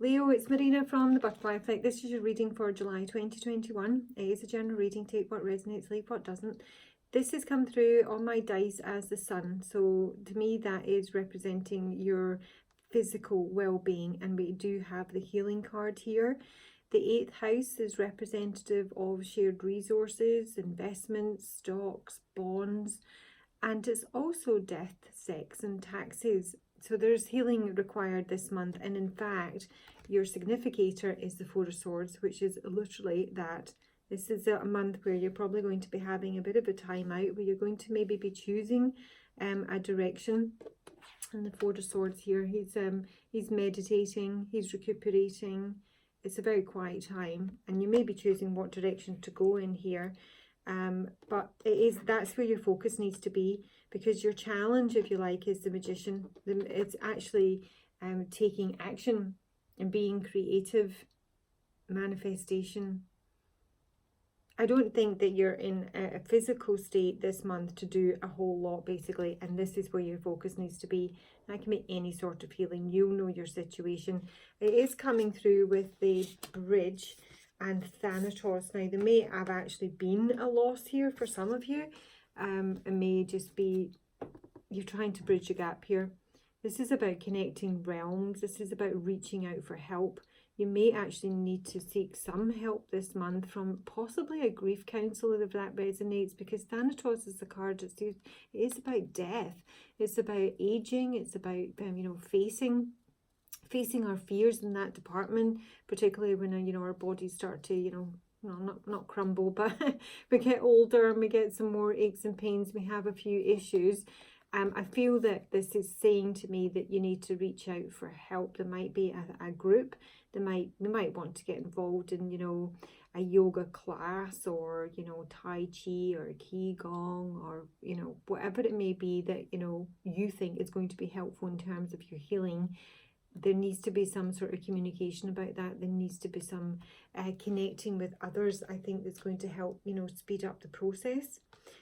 Leo, it's Marina from the Butterfly Effect. This is your reading for July 2021. It is a general reading. Take what resonates, leave what doesn't. This has come through on my dice as the sun. So to me, that is representing your physical well-being. And we do have the healing card here. The 8th house is representative of shared resources, investments, stocks, bonds. And it's also death, sex and taxes. So there's healing required this month. And in fact, your significator is the 4 of Swords, which is literally that. This is a month where you're probably going to be having a bit of a time out, where you're going to maybe be choosing a direction. And the 4 of Swords here, he's meditating, he's recuperating. It's a very quiet time, and you may be choosing what direction to go in here. But that's where your focus needs to be, because your challenge, if you like, is the Magician. It's actually taking action and being creative, manifestation. I don't think that you're in a physical state this month to do a whole lot, basically, and this is where your focus needs to be. That can be any sort of healing. You'll know your situation. It is coming through with the Bridge and Thanatos. Now, there may have actually been a loss here for some of you. It may just be you're trying to bridge a gap here. This is about connecting realms. This is about reaching out for help. You may actually need to seek some help this month from possibly a grief counsellor, if that resonates, because Thanatos is the card that says it is about death. It's about aging. It's about you know, facing our fears in that department, particularly when you know, our bodies start to, you know, not crumble, but we get older and we get some more aches and pains. We have a few issues. I feel that this is saying to me that you need to reach out for help. There might be a group. We might want to get involved in, you know, a yoga class, or, you know, Tai Chi or Qigong, or, you know, whatever it may be that, you know, you think is going to be helpful in terms of your healing. There needs to be some sort of communication about that. There needs to be some connecting with others. I think that's going to help, you know, speed up the process.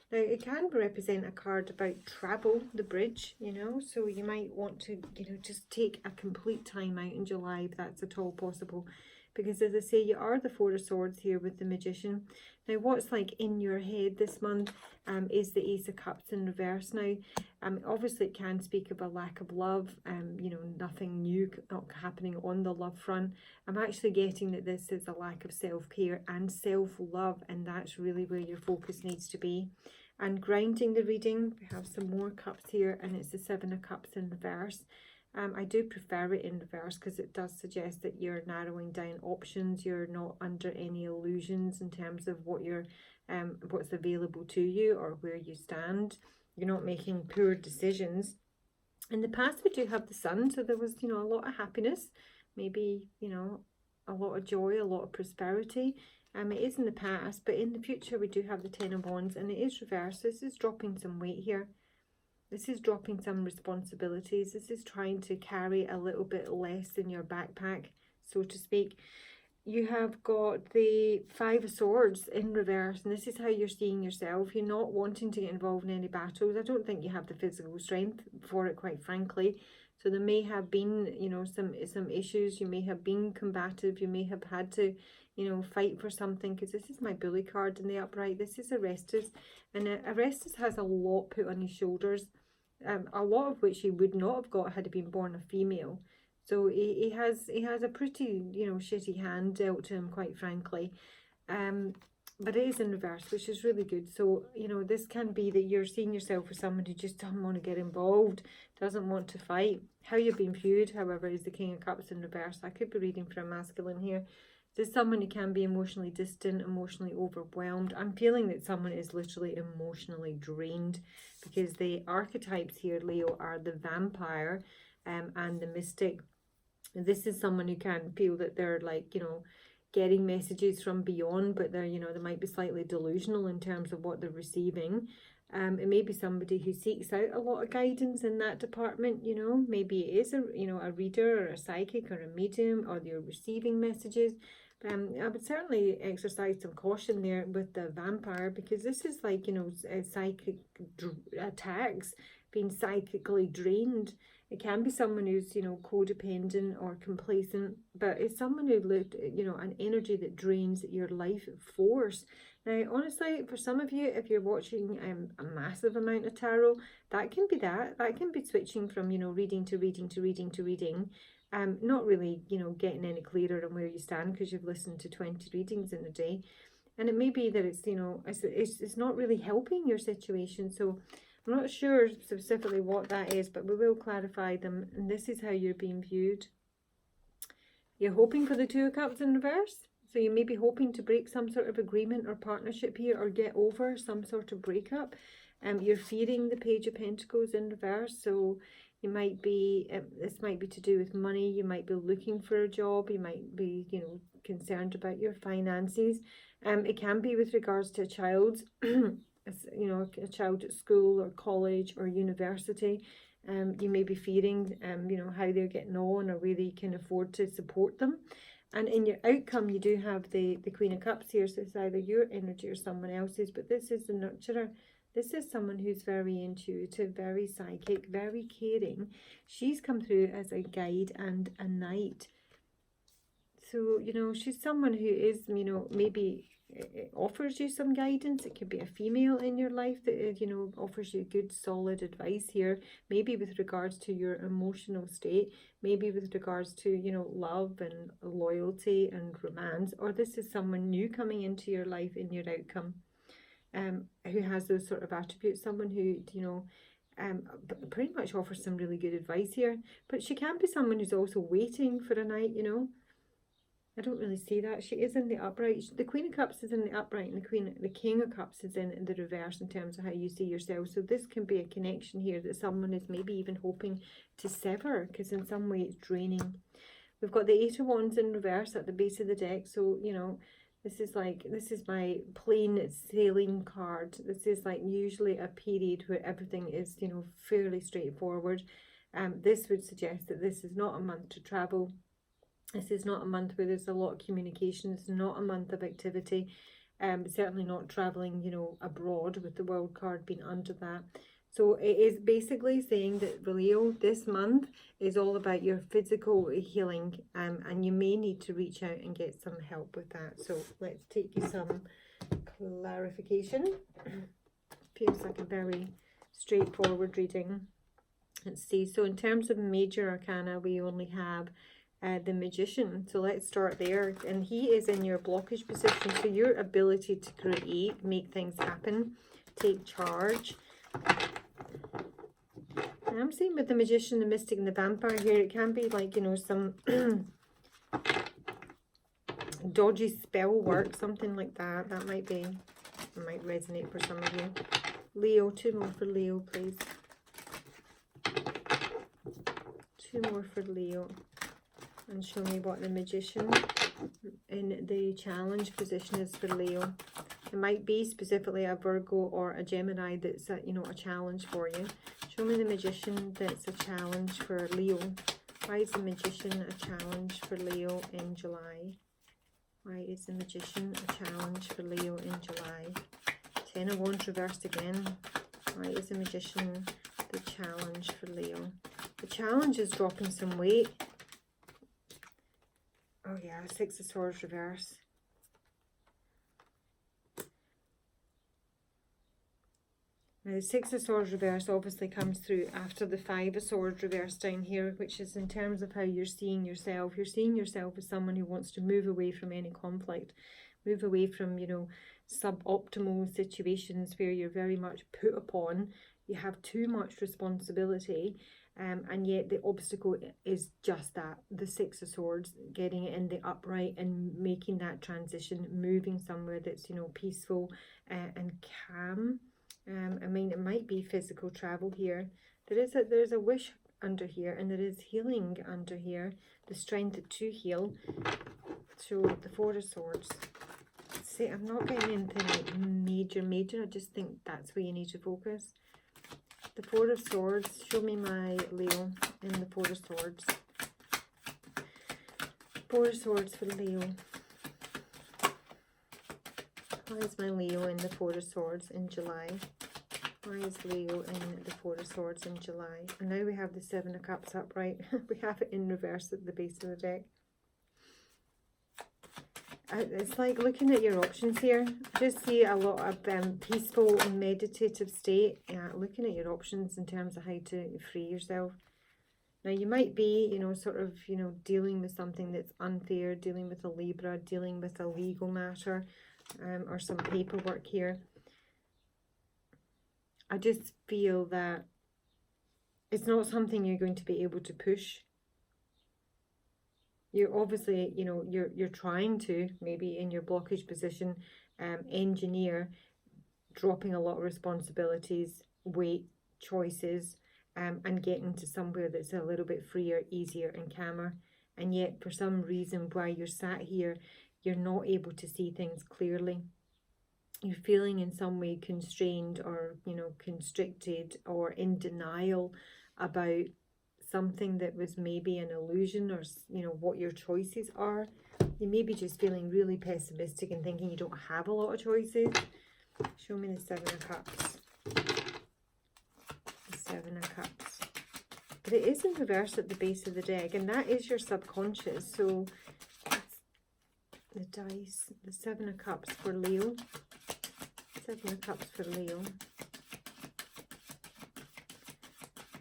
Now, it can represent a card about travel, the Bridge, you know, so you might want to, you know, just take a complete time out in July, if that's at all possible. Because, as I say, you are the 4 of Swords here with the Magician. Now, what's like in your head this month is the Ace of Cups in reverse. Now, obviously, it can speak of a lack of love, you know, nothing new not happening on the love front. I'm actually getting that this is a lack of self-care and self-love, and that's really where your focus needs to be. And grounding the reading, we have some more cups here, and it's the 7 of Cups in reverse. I do prefer it in reverse because it does suggest that you're narrowing down options. You're not under any illusions in terms of what you're, what's available to you or where you stand. You're not making poor decisions. In the past, we do have the Sun, so there was, you know, a lot of happiness, maybe, you know, a lot of joy, a lot of prosperity. It is in the past, but in the future, we do have the 10 of Wands, and it is reversed. This is dropping some weight here. This is dropping some responsibilities. This is trying to carry a little bit less in your backpack, so to speak. You have got the 5 of Swords in reverse, and this is how you're seeing yourself. You're not wanting to get involved in any battles. I don't think you have the physical strength for it, quite frankly. So there may have been, you know, some issues. You may have been combative. You may have had to, you know, fight for something, because this is my Bully card in the upright. This is Orestes, and Orestes has a lot put on his shoulders, a lot of which he would not have got had he been born a female. So he has a pretty, you know, shitty hand dealt to him, quite frankly. But it is in reverse, which is really good. So, you know, this can be that you're seeing yourself as someone who just doesn't want to get involved, doesn't want to fight. How you're being viewed, however, is the King of Cups in reverse. I could be reading for a masculine here. There's someone who can be emotionally distant, emotionally overwhelmed. I'm feeling that someone is literally emotionally drained, because the archetypes here, Leo, are the vampire and the mystic. This is someone who can feel that they're, like, you know, getting messages from beyond, but they're, you know, they might be slightly delusional in terms of what they're receiving. It may be somebody who seeks out a lot of guidance in that department, you know. Maybe it is a reader or a psychic or a medium, or they're receiving messages. I would certainly exercise some caution there with the vampire, because this is like, you know, psychic attacks, being psychically drained. It can be someone who's, you know, codependent or complacent, but it's someone who lived, you know, an energy that drains your life force. Now, honestly, for some of you, if you're watching a massive amount of tarot, that can be that. That can be switching from, you know, reading to reading to reading to reading. Not really, you know, getting any clearer on where you stand because you've listened to 20 readings in a day. And it may be that it's, you know, it's not really helping your situation. So I'm not sure specifically what that is, but we will clarify them. And this is how you're being viewed. You're hoping for the Two of Cups in reverse. So you may be hoping to break some sort of agreement or partnership here, or get over some sort of breakup. You're fearing the Page of Pentacles in reverse. So you might be, this might be to do with money. You might be looking for a job. You might be, you know, concerned about your finances. It can be with regards to a child, you know, a child at school or college or university. You may be fearing, you know, how they're getting on or whether you can afford to support them. And in your outcome, you do have the Queen of Cups here. So it's either your energy or someone else's, but this is the nurturer. This is someone who's very intuitive, very psychic, very caring. She's come through as a guide and a knight. So, you know, she's someone who is, you know, maybe offers you some guidance. It could be a female in your life that, you know, offers you good, solid advice here. Maybe with regards to your emotional state. Maybe with regards to, you know, love and loyalty and romance. Or this is someone new coming into your life in your outcome. Who has those sort of attributes. Someone who, you know, pretty much offers some really good advice here. But she can be someone who's also waiting for a knight, you know. I don't really see that. She is in the upright. The Queen of Cups is in the upright, and the King of Cups is in the reverse in terms of how you see yourself. So this can be a connection here that someone is maybe even hoping to sever, because in some way it's draining. We've got the Eight of Wands in reverse at the base of the deck. So, you know, this is my plain sailing card. This is like usually a period where everything is, you know, fairly straightforward. This would suggest that this is not a month to travel. This is not a month where there's a lot of communication. It's not a month of activity. Certainly not traveling, you know, abroad, with the World card being under that. So it is basically saying that, Leo, this month is all about your physical healing, and you may need to reach out and get some help with that. So let's take you some clarification. Feels like a very straightforward reading. Let's see. So in terms of major arcana, we only have the Magician. So let's start there. And he is in your blockage position. So your ability to create, make things happen, take charge. And I'm saying with the Magician, the Mystic, and the Vampire here, it can be like, you know, some dodgy spell work, something like that. That might resonate for some of you. Leo, 2 more for Leo, please. 2 more for Leo. And show me what the Magician in the challenge position is for Leo. It might be specifically a Virgo or a Gemini that's a, you know, a challenge for you. Show me the Magician that's a challenge for Leo. Why is the Magician a challenge for Leo in July? Why is the Magician a challenge for Leo in July? 10 of Wands reversed again. Why is the Magician the challenge for Leo? The challenge is dropping some weight. Oh yeah, 6 of Swords reverse. Now the 6 of Swords reverse obviously comes through after the 5 of Swords reverse down here, which is in terms of how you're seeing yourself. You're seeing yourself as someone who wants to move away from any conflict, move away from, you know, suboptimal situations where you're very much put upon. You have too much responsibility. And yet the obstacle is just that, the 6 of Swords, getting it in the upright and making that transition, moving somewhere that's, you know, peaceful and calm. I mean, it might be physical travel here. There's a wish under here, and there is healing under here, the strength to heal. So the 4 of Swords. See, I'm not getting anything like major. I just think that's where you need to focus. The 4 of Swords, show me my Leo in the 4 of Swords. 4 of Swords for Leo. Why is my Leo in the 4 of Swords in July? Why is Leo in the Four of Swords in July? And now we have the Seven of Cups upright. We have it in reverse at the base of the deck. It's like looking at your options here. I just see a lot of peaceful and meditative state. Yeah, looking at your options in terms of how to free yourself. Now you might be, you know, sort of, you know, dealing with something that's unfair, dealing with a Libra, dealing with a legal matter, or some paperwork here. I just feel that it's not something you're going to be able to push. You're obviously, you know, you're trying to, maybe in your blockage position, engineer dropping a lot of responsibilities, weight, choices, and getting to somewhere that's a little bit freer, easier and calmer. And yet, for some reason, while you're sat here, you're not able to see things clearly. You're feeling in some way constrained or, you know, constricted or in denial about something that was maybe an illusion, or, you know, what your choices are. You may be just feeling really pessimistic and thinking you don't have a lot of choices. Show me the Seven of Cups. The Seven of Cups. But it is in reverse at the base of the deck, and that is your subconscious. So it's the dice, the Seven of Cups for Leo. Seven of Cups for Leo.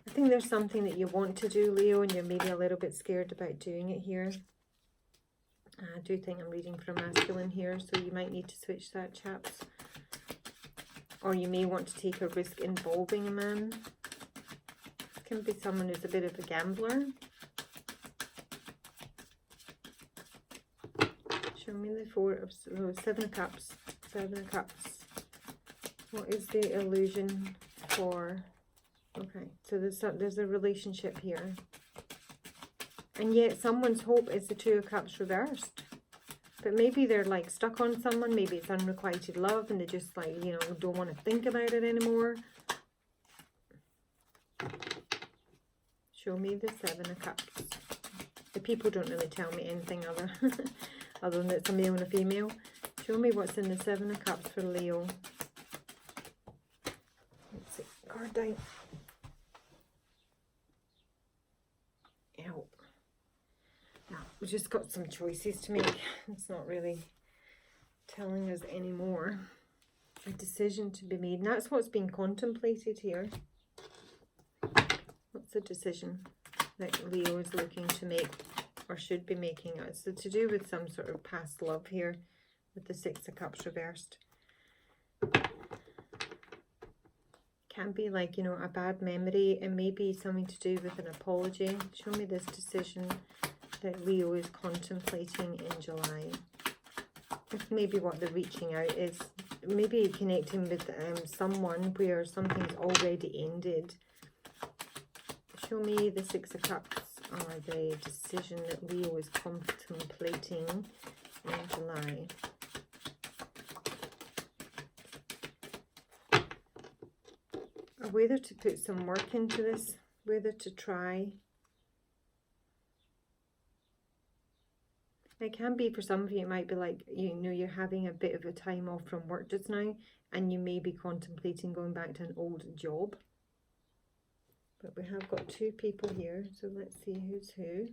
I think there's something that you want to do, Leo, and you're maybe a little bit scared about doing it here. I do think I'm reading for a masculine here, so you might need to switch that, chaps. Or you may want to take a risk involving a man. This can be someone who's a bit of a gambler. Show me the Seven of Cups. Seven of Cups. What is the illusion for... Okay, so there's a relationship here. And yet someone's hope is the Two of Cups reversed. But maybe they're like stuck on someone. Maybe it's unrequited love and they just like, you know, don't want to think about it anymore. Show me the Seven of Cups. The people don't really tell me anything other than it's a male and a female. Show me what's in the Seven of Cups for Leo. Let's see, card down. Now, we've just got some choices to make. It's not really telling us anymore. A decision to be made. And that's what's being contemplated here. What's the decision that Leo is looking to make or should be making? It's to do with some sort of past love here with the Six of Cups reversed. Can be like, you know, a bad memory. It may be something to do with an apology. Show me this decision that Leo is contemplating in July. This may be what the reaching out is. Maybe connecting with someone where something's already ended. Show me the Six of Cups, or the decision that Leo is contemplating in July. Whether to put some work into this, whether to try. It can be for some of you, it might be like, you know, you're having a bit of a time off from work just now and you may be contemplating going back to an old job. But we have got two people here, so let's see who's who.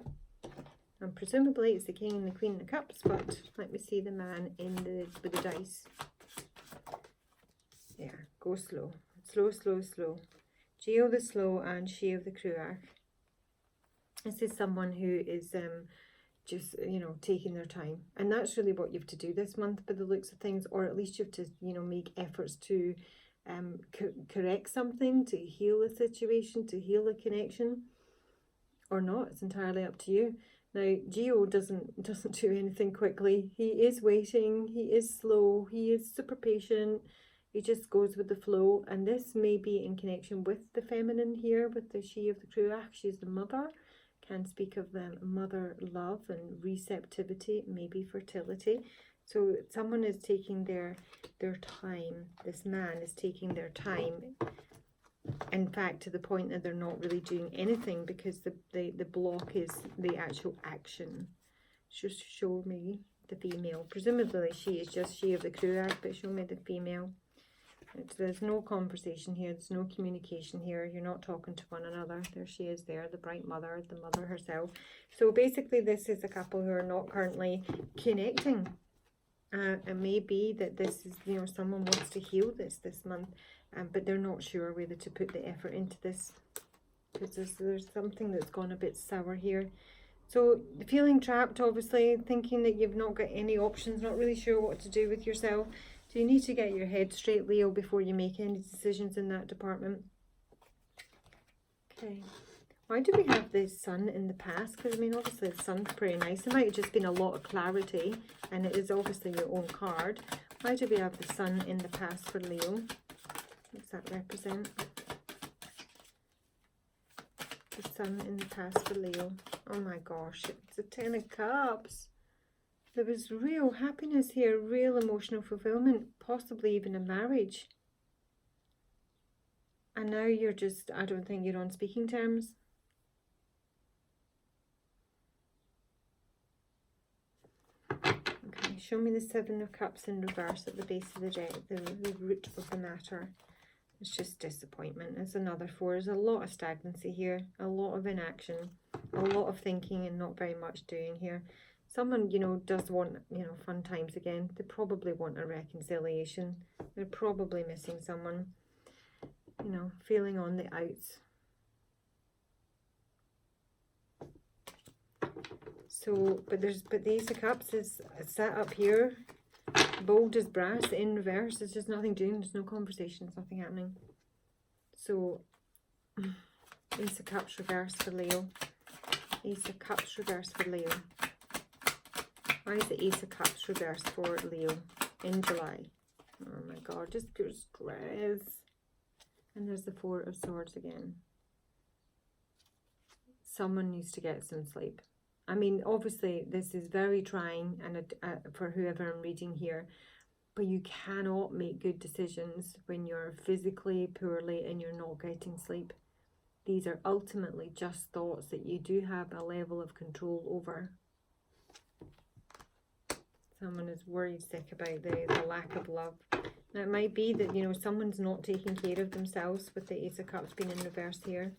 And presumably it's the King and the Queen of Cups, but let me see the man with the dice. There, go slow. Slow, slow, slow. Geo the Slow and She of the Cruach. This is someone who is just, you know, taking their time. And that's really what you have to do this month by the looks of things. Or at least you have to, you know, make efforts to correct something, to heal a situation, to heal a connection. Or not. It's entirely up to you. Now, Geo doesn't do anything quickly. He is waiting. He is slow. He is super patient. He just goes with the flow, and this may be in connection with the feminine here, with the She of the Cruach. She's the mother. Can speak of the mother love and receptivity, maybe fertility. So someone is taking their time. This man is taking their time. In fact, to the point that they're not really doing anything because the block is the actual action. Just show me the female. Presumably she is just She of the Cruach, but show me the female. There's no conversation here. There's no communication here. You're not talking to one another. There she is there, the bright mother, the mother herself. So basically this is a couple who are not currently connecting. It may be that this is, you know, someone wants to heal this month, but they're not sure whether to put the effort into this. Because there's something that's gone a bit sour here. So feeling trapped, obviously, thinking that you've not got any options, not really sure what to do with yourself. So you need to get your head straight, Leo, before you make any decisions in that department. Okay. Why do we have the sun in the past? Because, I mean, obviously the sun's pretty nice. It might have just been a lot of clarity, and it is obviously your own card. Why do we have the sun in the past for Leo? What does that represent? The sun in the past for Leo. Oh my gosh, it's a 10 of Cups. There was real happiness here, real emotional fulfillment, possibly even a marriage. And now you're just, I don't think you're on speaking terms. Okay, show me the 7 of Cups in reverse at the base of the deck, the root of the matter. It's just disappointment. It's another 4. There's a lot of stagnancy here, a lot of inaction, a lot of thinking and not very much doing here. Someone, you know, does want, you know, fun times again. They probably want a reconciliation. They're probably missing someone, you know, feeling on the outs. So, but the Ace of Cups is sat up here, bold as brass in reverse. There's just nothing doing. There's no conversation. There's nothing happening. So, Ace of Cups reverse for Leo. Ace of Cups reverse for Leo. Why is the Ace of Cups reverse for Leo in July? Oh my God, just pure stress. And there's the 4 of Swords again. Someone needs to get some sleep. I mean, obviously, this is very trying and for whoever I'm reading here, but you cannot make good decisions when you're physically poorly and you're not getting sleep. These are ultimately just thoughts that you do have a level of control over. Someone is worried sick about the lack of love. Now, it might be that, you know, someone's not taking care of themselves with the Ace of Cups being in reverse here.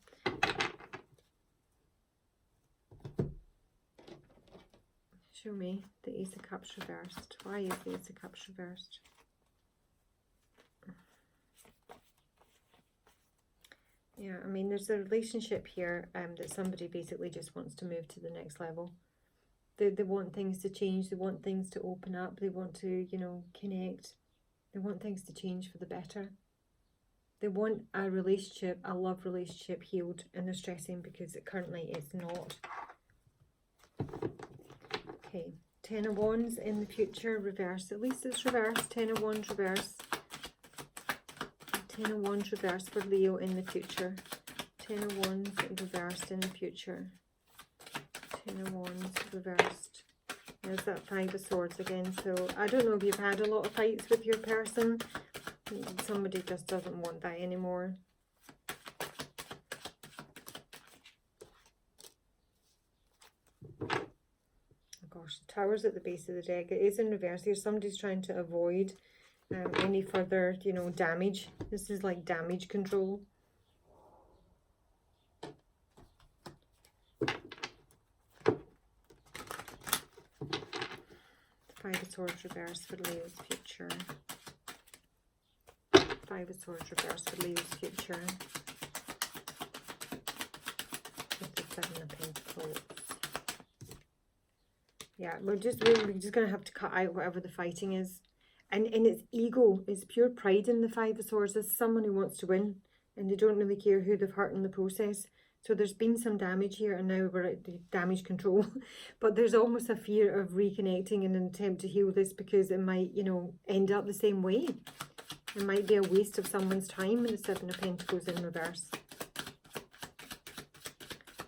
Show me the Ace of Cups reversed. Why is the Ace of Cups reversed? Yeah, I mean, there's a relationship here that somebody basically just wants to move to the next level. They want things to change. They want things to open up. They want to, you know, connect. They want things to change for the better. They want a relationship, a love relationship healed, and they're stressing because it currently is not. Okay, 10 of Wands in the future, reverse. At least it's reversed. 10 of Wands reverse. 10 of Wands reversed for Leo in the future. 10 of Wands reversed in the future. 10 of Wands reversed. There's that 5 of Swords again. So I don't know if you've had a lot of fights with your person. Somebody just doesn't want that anymore. Gosh, the Tower's at the base of the deck. It is in reverse here. Somebody's trying to avoid any further, you know, damage. This is like damage control. The 5 of Swords reverse for Leo's future. 5 of Swords reverse for Leo's future. With the 7 of Pentacles. Yeah, we're just going to have to cut out whatever the fighting is. And it's ego, it's pure pride in the 5 of Swords. It's someone who wants to win and they don't really care who they've hurt in the process. So there's been some damage here and now we're at the damage control. But there's almost a fear of reconnecting in an attempt to heal this because it might, you know, end up the same way. It might be a waste of someone's time with the 7 of Pentacles in reverse.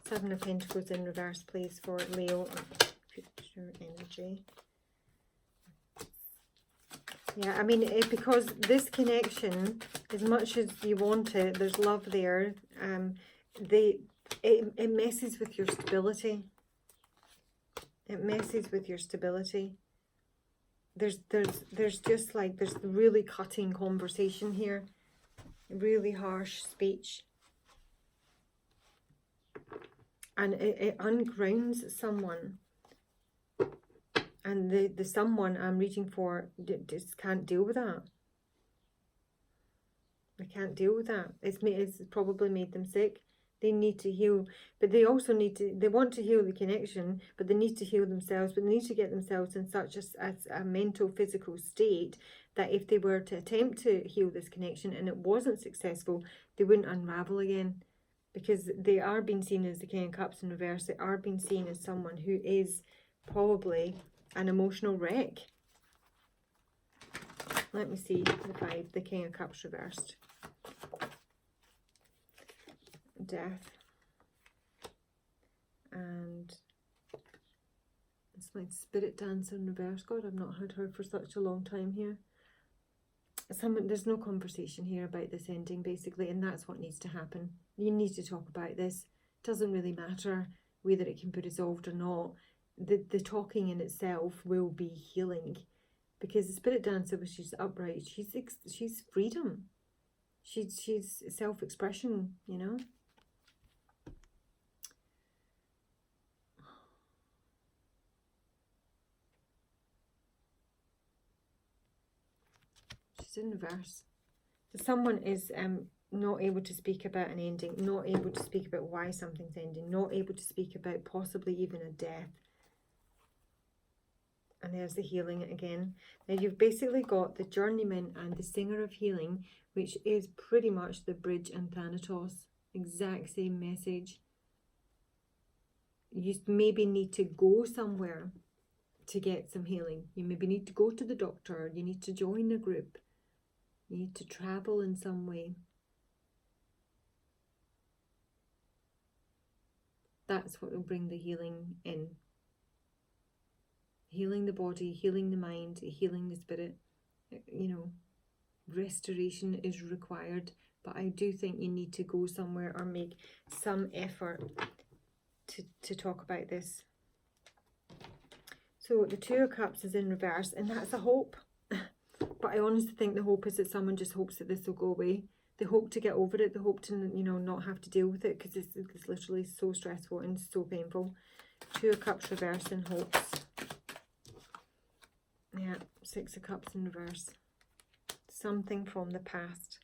7 of Pentacles in reverse, please, for Leo. Future energy. Yeah, I mean, because this connection, as much as you want it, there's love there. It messes with your stability. It messes with your stability. there's just like, there's really cutting conversation here, really harsh speech, and it ungrounds someone, and the someone I'm reading for just can't deal with that. They can't deal with that. It's probably made them sick. They need to heal, but they also need to, they want to heal the connection, but they need to heal themselves, but they need to get themselves in such a mental, physical state that if they were to attempt to heal this connection and it wasn't successful, they wouldn't unravel again, because they are being seen as the King of Cups in reverse. They are being seen as someone who is probably an emotional wreck. Let me see the 5, the King of Cups reversed. Death, and it's my spirit dancer in reverse. God, I've not heard her for such a long time here. There's no conversation here about this ending, basically, and that's what needs to happen. You need to talk about this. It doesn't really matter whether it can be resolved or not. The talking in itself will be healing, because the spirit dancer, which is upright, she's freedom. She's self-expression, you know. In reverse. So someone is not able to speak about an ending, not able to speak about why something's ending, not able to speak about possibly even a death. And there's the healing again. Now you've basically got the journeyman and the singer of healing, which is pretty much the bridge and Thanatos. Exact same message. You maybe need to go somewhere to get some healing. You maybe need to go to the doctor. You need to join a group. You need to travel in some way. That's what will bring the healing in. Healing the body, healing the mind, healing the spirit. You know, restoration is required, but I do think you need to go somewhere or make some effort to talk about this. So the 2 of Cups is in reverse, and that's a hope. But I honestly think the hope is that someone just hopes that this will go away. They hope to get over it. They hope to, you know, not have to deal with it, because it's literally so stressful and so painful. 2 of Cups reverse in hopes. Yeah, 6 of Cups in reverse. Something from the past.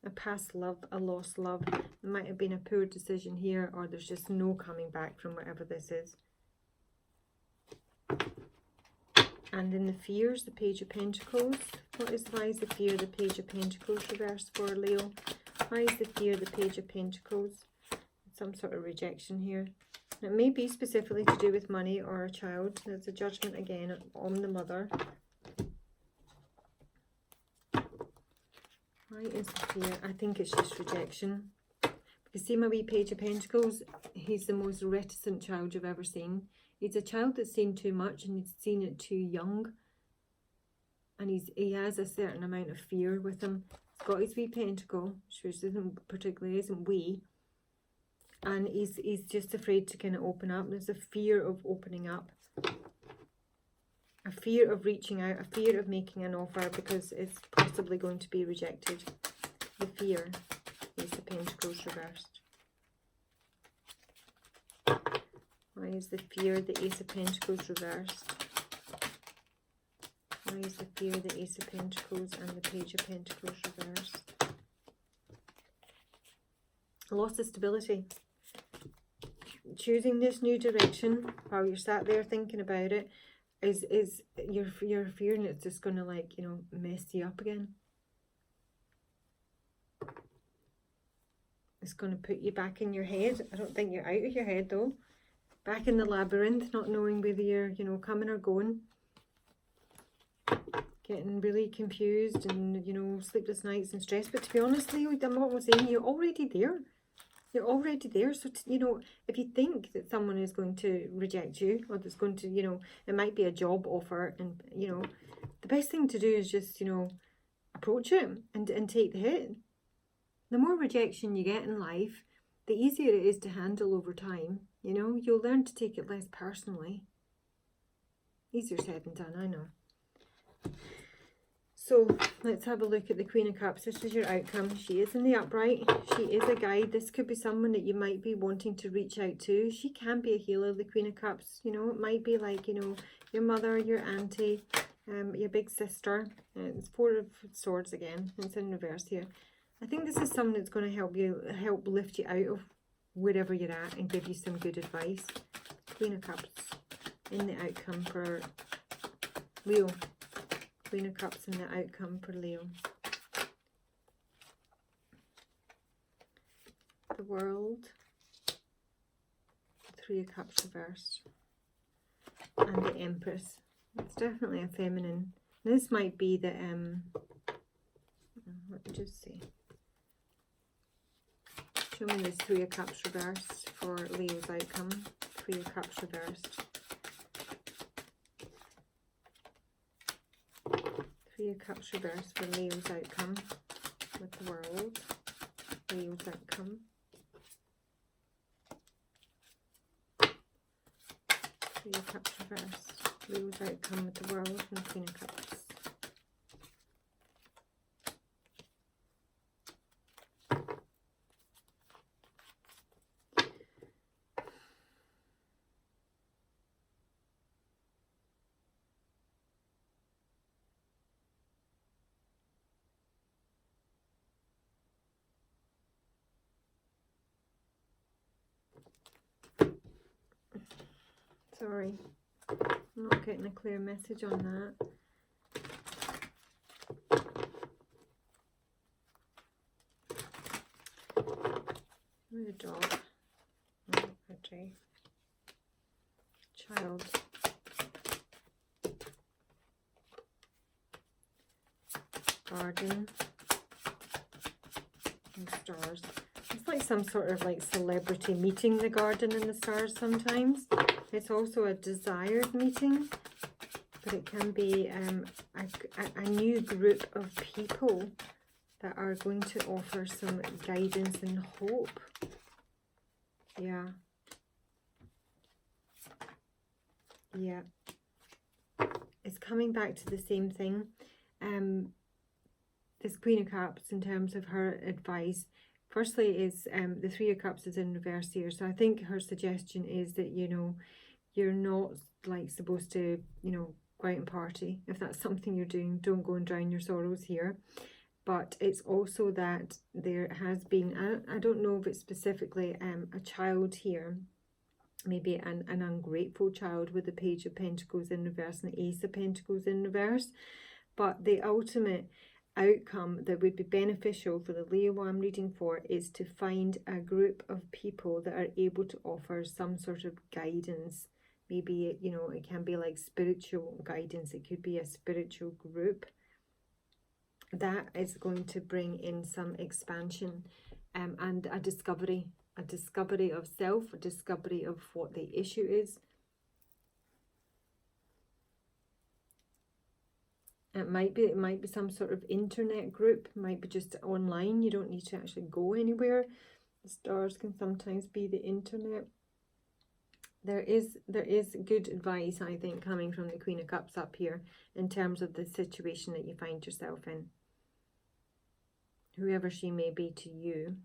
A past love, a lost love. It might have been a poor decision here, or there's just no coming back from whatever this is. And in the fears, the Page of Pentacles. Why is the fear, the Page of Pentacles reversed for Leo? Why is the fear, the Page of Pentacles? Some sort of rejection here. It may be specifically to do with money or a child. There's a judgment again on the mother. Why is the fear? I think it's just rejection. Because see my wee Page of Pentacles? He's the most reticent child you've ever seen. He's a child that's seen too much and he's seen it too young. And he has a certain amount of fear with him. He's got his wee pentacle, which isn't wee. And he's just afraid to kind of open up. There's a fear of opening up. A fear of reaching out. A fear of making an offer because it's possibly going to be rejected. The fear is the Pentacles reversed. Why is the fear, the Ace of Pentacles reversed? Why is the fear, the Ace of Pentacles and the Page of Pentacles reversed? Loss of stability. Choosing this new direction while you're sat there thinking about it is you're fearing it's just going to, like, you know, mess you up again. It's going to put you back in your head. I don't think you're out of your head though. Back in the labyrinth, not knowing whether you're, you know, coming or going. Getting really confused and, you know, sleepless nights and stress. But to be honest, Leo, I'm not saying you're already there. You're already there. So, you know, if you think that someone is going to reject you, or that's going to, you know, it might be a job offer, and, you know, the best thing to do is just, you know, approach it and take the hit. The more rejection you get in life, the easier it is to handle over time. You know, you'll learn to take it less personally. Easier said than done, I know. So let's have a look at the Queen of Cups. This is your outcome. She is in the upright. She is a guide. This could be someone that you might be wanting to reach out to. She can be a healer, the Queen of Cups. You know, it might be like, you know, your mother, your auntie, your big sister. It's Four of Swords again. It's in reverse here. I think this is someone that's going to help lift you out of wherever you're at and give you some good advice. Queen of Cups in the outcome for Leo. Queen of Cups in the outcome for Leo. The World. Three of Cups reversed. And the Empress. It's definitely a feminine. This might be the, let me just see. Show me this Three of Cups reversed for Leo's outcome. Three of Cups reversed. Three of Cups reversed for Leo's outcome with the World. Leo's outcome. Three of Cups reversed. Leo's outcome with the World and the Queen of Cups. Sorry, I'm not getting a clear message on that. Where's the dog? Oh, okay. Child. Garden. And stars. It's like some sort of like celebrity meeting the garden and the stars sometimes. It's also a desired meeting, but it can be a new group of people that are going to offer some guidance and hope. Yeah. Yeah. It's coming back to the same thing. This Queen of Cups, in terms of her advice, firstly is the Three of Cups is in reverse here. So I think her suggestion is that, you know, you're not like supposed to, you know, go out and party. If that's something you're doing, don't go and drown your sorrows here. But it's also that there has been, I don't know if it's specifically a child here, maybe an ungrateful child with the Page of Pentacles in reverse and the Ace of Pentacles in reverse. But the ultimate outcome that would be beneficial for the Leo I'm reading for is to find a group of people that are able to offer some sort of guidance. Maybe, you know, it can be like spiritual guidance. It could be a spiritual group that is going to bring in some expansion and a discovery of self, a discovery of what the issue is. It might be some sort of internet group. It might be just online. You don't need to actually go anywhere. The stars can sometimes be the internet. There is good advice, I think, coming from the Queen of Cups up here in terms of the situation that you find yourself in. Whoever she may be to you.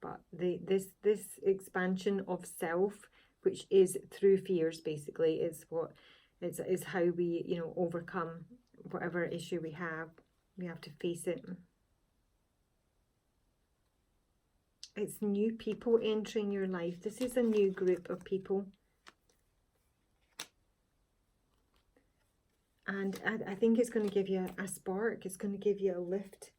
But this expansion of self, which is through fears, basically, is what is how we, you know, overcome whatever issue we have. We have to face it. It's new people entering your life. This is a new group of people. And I think it's going to give you a spark. It's going to give you a lift.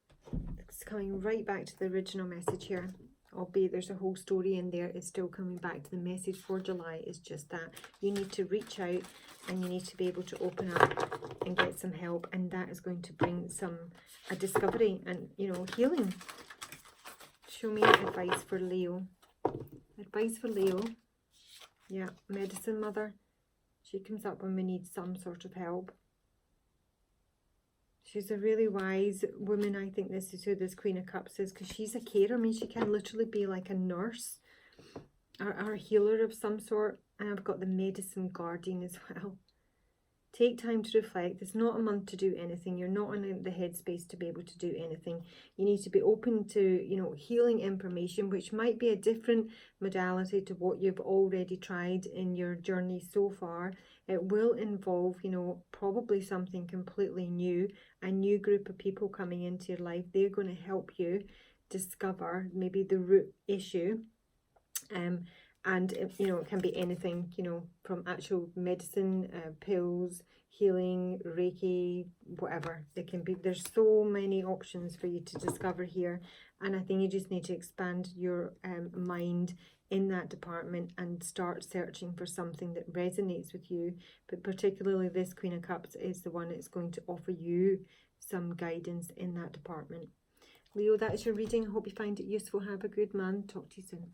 It's coming right back to the original message here. Albeit there's a whole story in there, it's still coming back to the message for July. It's just that you need to reach out and you need to be able to open up and get some help. And that is going to bring a discovery and, you know, healing. Show me advice for Leo. Advice for Leo. Yeah, Medicine Mother. She comes up when we need some sort of help. She's a really wise woman. I think this is who this Queen of Cups is, because she's a carer. I mean, she can literally be like a nurse or a healer of some sort. And I've got the Medicine Guardian as well. take time to reflect. It's not a month to do anything. You're not in the headspace to be able to do anything. You need to be open to, you know, healing information, which might be a different modality to what you've already tried in your journey so far. It will involve, you know, probably something completely new, a new group of people coming into your life. They're going to help you discover maybe the root issue. And you know, it can be anything, you know, from actual medicine, pills, healing, Reiki, whatever. It can be, there's so many options for you to discover here, and I think you just need to expand your mind in that department and start searching for something that resonates with you. But particularly this Queen of Cups is the one that's going to offer you some guidance in that department. Leo, that is your reading. I hope you find it useful. Have a good month. Talk to you soon.